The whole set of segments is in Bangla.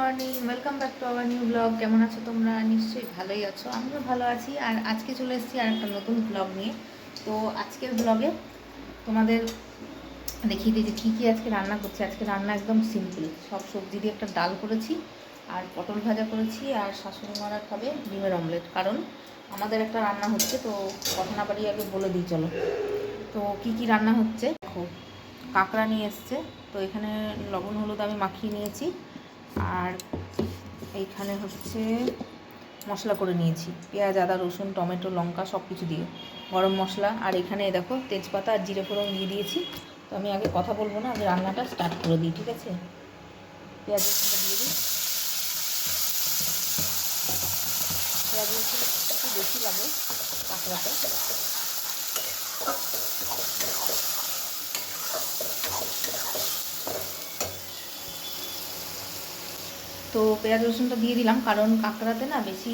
Morning, welcome back to our new blog. কেমন আছো তোমরা? নিশ্চয়ই ভালোই আছো, আমিও ভালো আছি। আর আজকে চলে এসেছি আর একটা নতুন ব্লগ নিয়ে। তো আজকের ব্লগে তোমাদের দেখিয়ে দিই যে কী কী আজকে রান্না করছি। আজকে রান্না একদম সিম্পল, সব সবজি দিয়ে একটা ডাল করেছি, আর পটল ভাজা করেছি, আর শাশুড়ি মারা খাবে ডিমের অমলেট। কারণ আমাদের একটা রান্না হচ্ছে, তো কথা না বাড়িয়ে আগে বলে দিই চলো। তো কি কি রান্না হচ্ছে দেখো। কাঁকড়া নিয়ে এসছে, তো এখানে লবণ হলুদ আমি মাখিয়ে নিয়েছি। আর এইখানে হচ্ছে মশলা করে নিয়েছি, পেঁয়াজ আদা রসুন টমেটো লঙ্কা সব কিছু দিয়ে গরম মশলা। আর এখানে দেখো তেজপাতা আর জিরে ফোড়ন দিয়ে দিয়েছি। তো আমি আগে কথা বলবো না, আগে রান্নাটা স্টার্ট করে দিই, ঠিক আছে? পেঁয়াজ রসুনটা দিয়ে দিই। পেঁয়াজ রসুন একটু বেশি লাগে কাঁকড়াতে। তো পেঁয়াজ রসুনটা দিয়ে দিলাম, কারণ কাঁকড়াতে না বেশি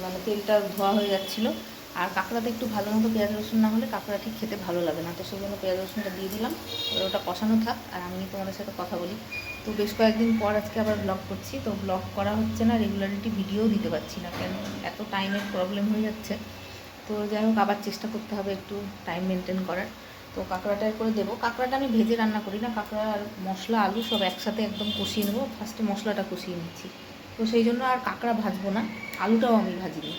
মানে তেলটা ধোয়া হয়ে যাচ্ছিলো। আর কাঁকড়াতে একটু ভালো মতো পেঁয়াজ রসুন না হলে কাঁকড়া ঠিক খেতে ভালো লাগে না। তো সেই জন্য পেঁয়াজ রসুনটা দিয়ে দিলাম। এবার ওটা কষানো থাক, আর আমি তোমাদের সাথে কথা বলি। তো বেশ কয়েকদিন পর আজকে আবার ব্লগ করছি, তো ব্লগ করা হচ্ছে না, রেগুলারিটি ভিডিও দিতে পারছি না, কেন এত টাইমের প্রবলেম হয়ে যাচ্ছে। তো যাই হোক, আবার চেষ্টা করতে হবে একটু টাইম মেনটেন করার। তো কাঁকড়াটা করে দেবো। কাঁকড়াটা আমি ভেজে রান্না করি না, কাঁকড়া আর মশলা আলু সব একসাথে একদম কষিয়ে নেবো। ফার্স্টে মশলাটা কষিয়ে নিচ্ছি, তো সেই জন্য আর কাঁকড়া ভাজবো না। আলুটাও আমি ভাজিনি,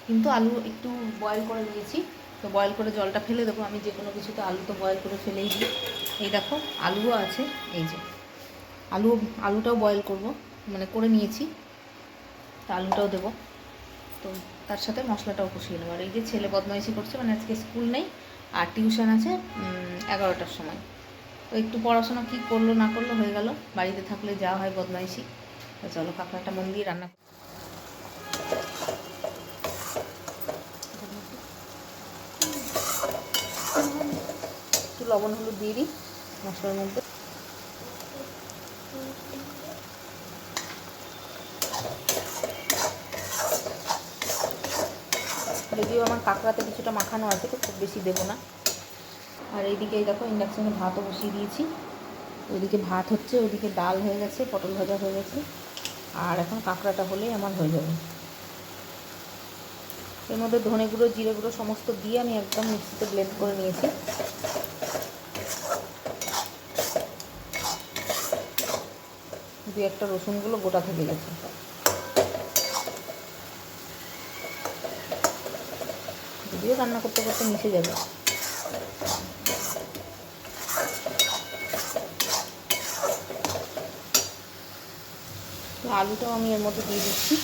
কিন্তু আলু একটু বয়েল করে নিয়েছি। তো বয়েল করে জলটা ফেলে দেবো। আমি যে কোনো কিছুতে আলু তো বয়েল করে ফেলেই দিই। এই দেখো আলুও আছে, এই যে আলুটাও বয়েল করব, মানে করে নিয়েছি। তো আলুটাও দেবো, তো তার সাথে মশলাটাও কষিয়ে নেবো। আর এই যে ছেলে বদমাইশি করছে, মানে আজকে স্কুল নেই আর টিউশন আছে 11টার সময়। তো একটু পড়াশোনা কী করলো না করলো হয়ে গেল, বাড়িতে থাকলে যা হয় বদমাইশি। তো চলো কাঁকড়াটা মন দিয়ে রান্না একটু লবণ হলুদ দিয়ে দিই মশলার মধ্যে। যদিও আমার কাঁকড়াতে কিছুটা মাখানো আছে, তো খুব বেশি দেবো না। আর এইদিকে দেখো ইন্ডাকশানে ভাতও বসিয়ে দিয়েছি। ওইদিকে ভাত হচ্ছে, ওইদিকে ডাল হয়ে গেছে, পটল ভাজা হয়ে গেছে, আর এখন কাঁকড়াটা হলেই আমার হয়ে যাবে। এর মধ্যে ধনে গুঁড়ো জিরে গুঁড়ো সমস্ত দিয়ে আমি একদম মিক্সিতে ব্লেন্ড করে নিয়েছি। দু একটা রসুনগুলো গোটা থেকে গেছে। যদিও রান্না করতে করতে মিশে যাবে। তো আলুটাও আমি এর মধ্যে দিয়ে দিচ্ছি।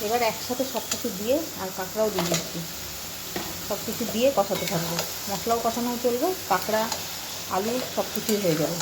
এবার একসাথে সব কিছু দিয়ে, আর কাঁকড়াও দিয়ে দিচ্ছি, সব কিছু দিয়ে কষাতে থাকবো। মশলাও কষানোও চলবে, কাঁকড়া আলু সব কিছুই হয়ে যাবে।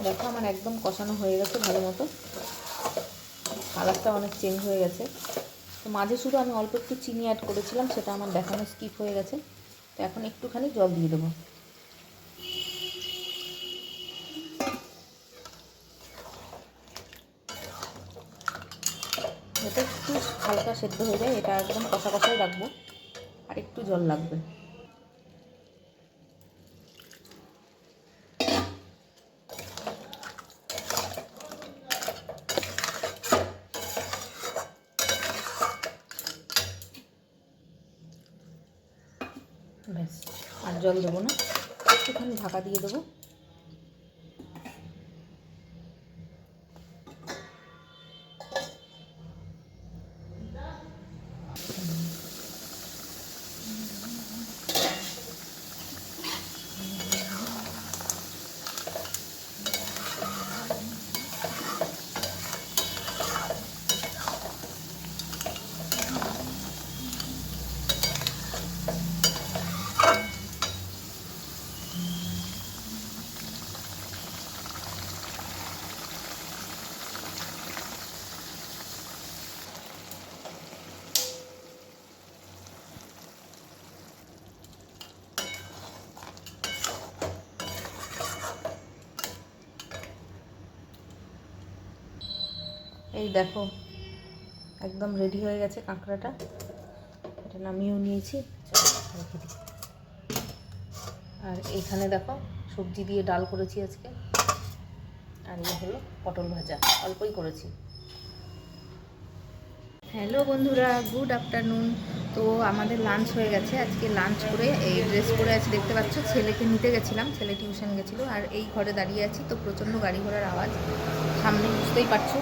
দেখো আমার একদম কষানো হয়ে গেছে ভালো মতো, কালারটা অনেক চেঞ্জ হয়ে গেছে। তো মাঝে শুধু আমি অল্প একটু চিনি অ্যাড করেছিলাম, সেটা আমার দেখানো স্কিপ হয়ে গেছে। তো এখন একটুখানি জল দিয়ে দেবো। এটা একটু হালকা সেদ্ধ হয়ে যায়, এটা একদম কষা কষাই রাখবো, আর একটু জল লাগবে। ব্যাস, আর জল দেবো না, একটুখানি ঢাকা দিয়ে দেবো। এই দেখো একদম রেডি হয়ে গেছে কাঁকড়াটা, এটা নামিয়েও নিয়েছি। রেখে দিই। আর এইখানে দেখো সবজি দিয়ে ডাল করেছি আজকে, আর এই হলো পটল ভাজা, অল্পই করেছি। হ্যালো বন্ধুরা, গুড আফটারনুন। তো আমাদের লাঞ্চ হয়ে গেছে। আজকে লাঞ্চ করে এই ড্রেস পরে আছি দেখতে পাচ্ছ, ছেলেকে নিতে গেছিলাম, ছেলে টিউশন গেছিলো। আর এই ঘরে দাঁড়িয়ে আছি, তো প্রচণ্ড গাড়ি ঘোড়ার আওয়াজ সামনে, বুঝতেই পারছো।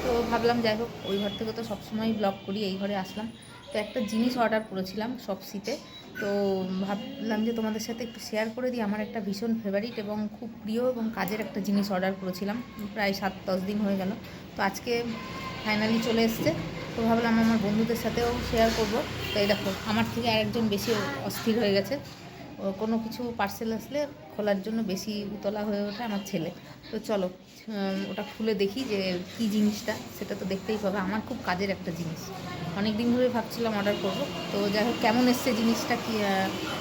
তো ভাবলাম যাই হোক, ওই ঘর থেকে তো সবসময় ব্লগ করি, এই ঘরে আসলাম। তো একটা জিনিস অর্ডার করেছিলাম শপসিতে, তো ভাবলাম যে তোমাদের সাথে একটু শেয়ার করে দিই। আমার একটা ভীষণ ফেভারিট এবং খুব প্রিয় এবং কাজের একটা জিনিস অর্ডার করেছিলাম, প্রায় 7-10 দিন হয়ে গেল। তো আজকে ফাইনালি চলে এসছে। তো ভাবলাম আমার বন্ধুদের সাথেও শেয়ার করব। তো এই দেখো, আমার থেকে আরেকজন বেশি অস্থির হয়ে গেছে। কোনো কিছু পার্সেল আসলে খোলার জন্য বেশি উতলা হয়ে ওঠে আমার ছেলে। তো চলো ওটা খুলে দেখি যে কী জিনিসটা, সেটা তো দেখতেই পাবে। আমার খুব কাজের একটা জিনিস, অনেক দিন ধরে ভাবছিলাম অর্ডার করব। তো যাই হোক, কেমন এসছে জিনিসটা, কি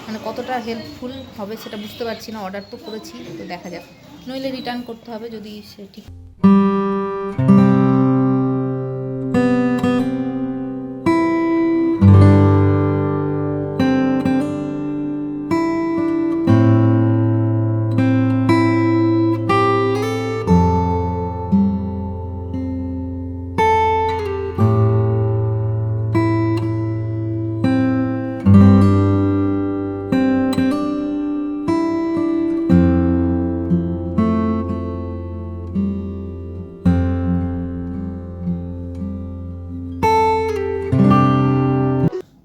মানে কতটা হেল্পফুল হবে সেটা বুঝতে পারছি না। অর্ডার তো করেছি, তো দেখা যাক, নইলে রিটার্ন করতে হবে যদি সে ঠিক।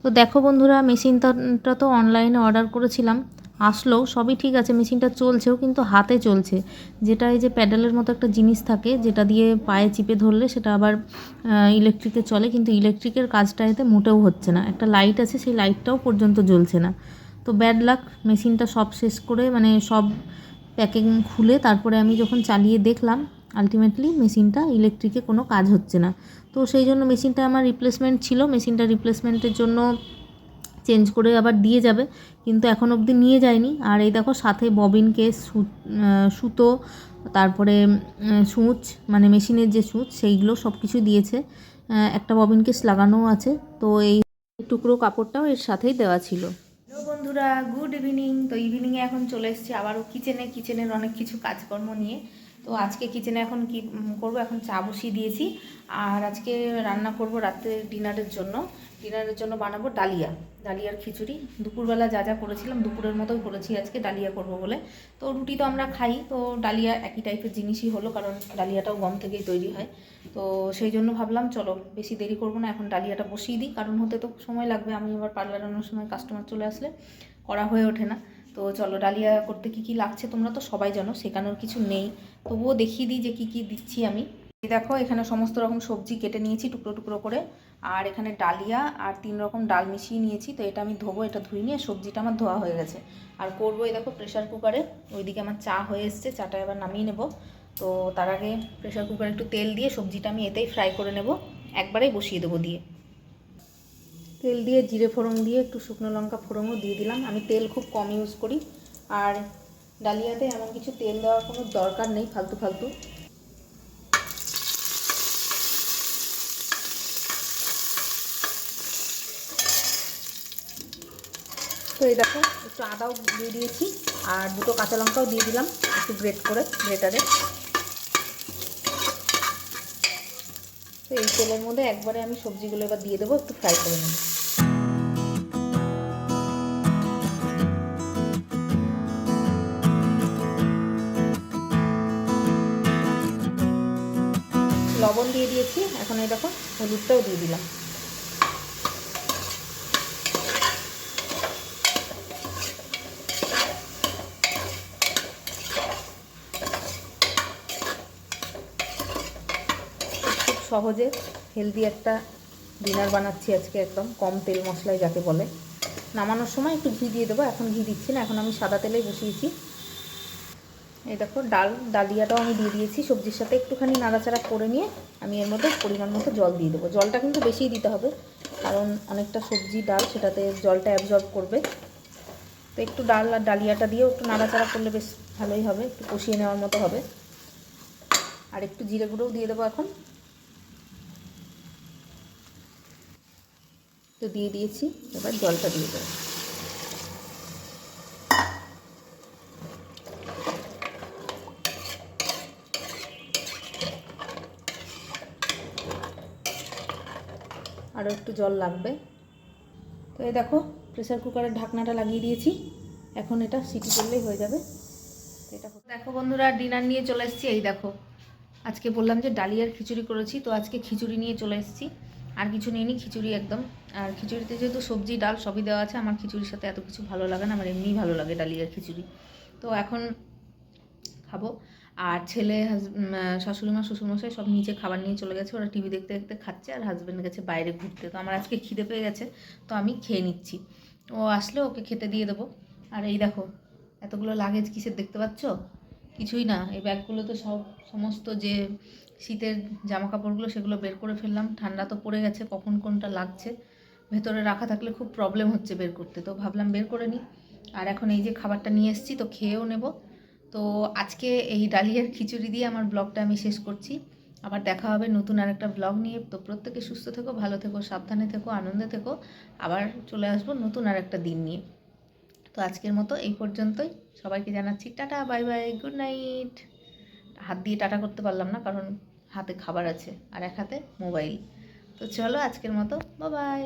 তো দেখো বন্ধুরা, মেশিনটা তো অনলাইনে অর্ডার করেছিলাম, আসলো সবই ঠিক আছে, মেশিনটা চলছেও, কিন্তু হাতে চলছে। যেটা এই যে প্যাডেলের মতো একটা জিনিস থাকে, যেটা দিয়ে পায়ে চিপে ধরলে সেটা আবার ইলেকট্রিকে চলে, কিন্তু ইলেকট্রিকের কাজটা এতে মোটেও হচ্ছে না। একটা লাইট আছে, সেই লাইটটাও পর্যন্ত জ্বলছে না। তো ব্যাড লাক, মেশিনটা সব শেষ করে মানে সব প্যাকিং খুলে তারপরে আমি যখন চালিয়ে দেখলাম, আলটিমেটলি মেশিনটা ইলেকট্রিকে কোনো কাজ হচ্ছে না। তো সেই জন্য মেশিনটা আমার রিপ্লেসমেন্ট ছিল, মেশিনটা রিপ্লেসমেন্টের জন্য চেঞ্জ করে আবার দিয়ে যাবে, কিন্তু এখন অবধি নিয়ে যায়নি। আর এই দেখো সাথে ববিন কেস, সুতো, তারপরে সূচ, মানে মেশিনের যে সূচ সেইগুলো সব কিছু দিয়েছে। একটা ববিন কেস লাগানোও আছে। তো এই টুকরো কাপড়টাও এর সাথেই দেওয়া ছিল। হ্যালো বন্ধুরা, গুড ইভিনিং। তো ইভিনিংয়ে এখন চলে এসেছি আবারও কিচেনের অনেক কিছু কাজকর্ম নিয়ে। তো আজকে কিচেনে এখন কি করব, এখন চা বসিয়ে দিয়েছি। আর আজকে রান্না করব রাতে ডিনারের জন্য বানাবো ডালিয়ার খিচুড়ি। দুপুরবেলা যা যা করেছিলাম দুপুরের মতোই করেছি, আজকে ডালিয়া করব বলে। তো রুটি তো আমরা খাই, তো ডালিয়া একই টাইপের জিনিসই হলো, কারণ ডালিয়াটাও গম থেকেই তৈরি হয়। তো সেই জন্য ভাবলাম চলো বেশি দেরি করবো না, এখন ডালিয়াটা বসিয়ে দিই, কারণ হতে তো সময় লাগবে। আমি আবার পার্লার আনার সময় কাস্টমার চলে আসলে করা হয়ে ওঠে না। তো চলো, ডালিয়া করতে কি কি লাগছে তোমরা তো সবাই জানো, শেখানোর কিছু নেই, তবুও দেখিয়ে দিই যে কি কি দিচ্ছি আমি। দেখো এখানে সমস্ত রকম সবজি কেটে নিয়েছি টুকরো টুকরো করে, আর এখানে ডালিয়া আর 3 রকম ডাল মিশিয়ে নিয়েছি। তো এটা আমি ধোবো, এটা ধুয়ে নিয়ে, সবজিটা আমার ধোয়া হয়ে গেছে। আর করবো এই দেখো প্রেশার কুকারে, ওইদিকে আমার চা হয়ে এসছে, চাটা এবার নামিয়ে নেব। তো তার আগে প্রেশার কুকারে একটু তেল দিয়ে সবজিটা আমি এতেই ফ্রাই করে নেব, একবারেই বসিয়ে দেবো দিয়ে। তেল দিয়ে জিরে ফোড়ন দিয়ে একটু শুকনো লঙ্কা ফোড়নও দিয়ে দিলাম। আমি তেল খুব কম ইউজ করি, আর ডালিয়াতে এমন কিছু তেল দেওয়ার কোনো দরকার নেই ফালতু ফালতু। তো এই দেখো একটু আদাও দিয়ে দিয়েছি, আর 2টো কাঁচা লঙ্কাও দিয়ে দিলাম একটু গ্রেট করে গ্রেটারে। তো এই তেলের মধ্যে একবারে আমি সবজিগুলো এবার দিয়ে দেবো, একটু ফ্রাই করে নেব। লবণ দিয়ে দিয়েছি, এখন এই দেখো হলুদটাও দিয়ে দিলাম। খুব সহজে হেলদি একটা ডিনার বানাচ্ছি আজকে, একদম কম তেল মশলায় যাকে বলে। নামানোর সময় একটু ঘি দিয়ে দেবো, এখন ঘি দিচ্ছি না, এখন আমি সাদা তেলেই বসিয়েছি। এই দেখো ডালিয়াটাও আমি দিয়ে দিয়েছি, সবজির সাথে একটুখানি নাড়াচাড়া করে নিয়ে আমি এর মধ্যে পরিমাণ মতো জল দিয়ে দেবো। জলটা কিন্তু বেশিই দিতে হবে, কারণ অনেকটা সবজি ডাল, সেটাতে জলটা অ্যাবজর্ব করবে। তো একটু ডাল আর ডালিয়াটা দিয়েও একটু নাড়াচাড়া করলে বেশ ভালোই হবে, একটু কষিয়ে নেওয়ার মতো হবে। আর একটু জিরে গুঁড়োও দিয়ে দেবো এখন। তো দিয়ে দিয়েছি, এবার জলটা দিয়ে দেবো। আরও একটু জল লাগবে। তো এই দেখো প্রেসার কুকারের ঢাকনাটা লাগিয়ে দিয়েছি, এখন এটা সিটি করলেই হয়ে যাবে। এটা দেখো বন্ধুরা, ডিনার নিয়ে চলে এসেছি। এই দেখো, আজকে বললাম যে ডালিয়ার খিচুড়ি করেছি, তো আজকে খিচুড়ি নিয়ে চলে এসেছি। আর কিছু নিয়ে নিই, খিচুড়ি একদম। আর খিচুড়িতে যেহেতু সবজি ডাল সবই দেওয়া আছে, আমার খিচুড়ির সাথে এত কিছু ভালো লাগে না, আমার এমনিই ভালো লাগে ডালিয়ার খিচুড়ি। তো এখন খাবো। আর ছেলে শাশুড়িমা শ্বশুরমশাই সব নিচে খাবার নিয়ে চলে গেছে, ওরা টিভি দেখতে দেখতে খাচ্ছে, আর হাজব্যান্ড গেছে বাইরে ঘুরতে। তো আমার আজকে খিদে পেয়ে গেছে, তো আমি খেয়ে নিচ্ছি। ও আসলে ওকে খেতে দিয়ে দেবো। আর এই দেখো এতগুলো লাগেজ কিসের দেখতে পাচ্ছ? কিছুই না, এই ব্যাগগুলো তো সমস্ত যে শীতের জামা কাপড়গুলো সেগুলো বের করে ফেললাম। ঠান্ডা তো পড়ে গেছে, কখন কোনটা লাগছে ভেতরে রাখা থাকলে খুব প্রবলেম হচ্ছে বের করতে, তো ভাবলাম বের করে নিই। আর এখন এই যে খাবারটা নিয়ে এসেছি, তো খেয়েও নেব। তো আজকে এই ডালিয়ার খিচুড়ি দিয়ে আমার ব্লগটা আমি শেষ করছি। আবার দেখা হবে নতুন আর একটা ব্লগ নিয়ে। তো প্রত্যেকে সুস্থ থেকো, ভালো থেকো, সাবধানে থেকো, আনন্দে থেকো। আবার চলে আসবো নতুন আর একটা দিন নিয়ে। তো আজকের মতো এই পর্যন্তই। সবাইকে জানাচ্ছি tata, bye bye, good night. হাত দিয়ে টাটা করতে পারলাম না, কারণ হাতে খাবার আছে আর এক হাতে মোবাইল। তো চলো আজকের মতো বাই বাই।